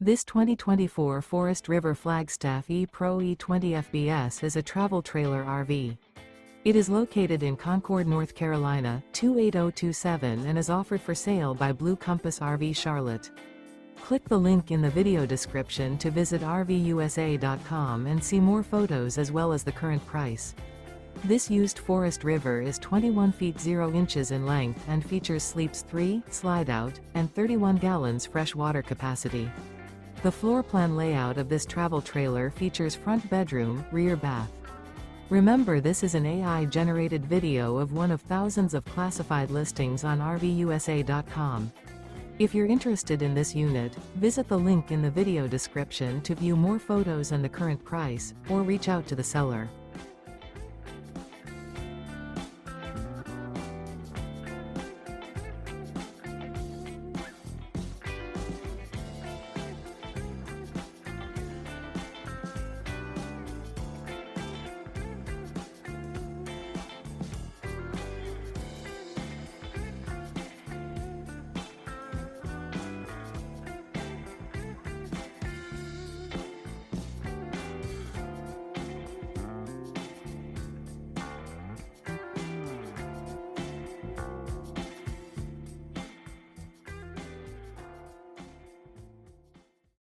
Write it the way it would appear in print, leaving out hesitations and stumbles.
This 2024 Forest River Flagstaff E-Pro E20 FBS is a travel trailer RV. It is located in Concord, North Carolina, 28027 and is offered for sale by Blue Compass RV Charlotte. Click the link in the video description to visit RVUSA.com and see more photos as well as the current price. This used Forest River is 21 feet 0 inches in length and features sleeps 3, Slideout, and 31 gallons fresh water capacity. The floor plan layout of this travel trailer features front bedroom, rear bath. Remember, this is an AI-generated video of one of thousands of classified listings on RVUSA.com. If you're interested in this unit, visit the link in the video description to view more photos and the current price, or reach out to the seller.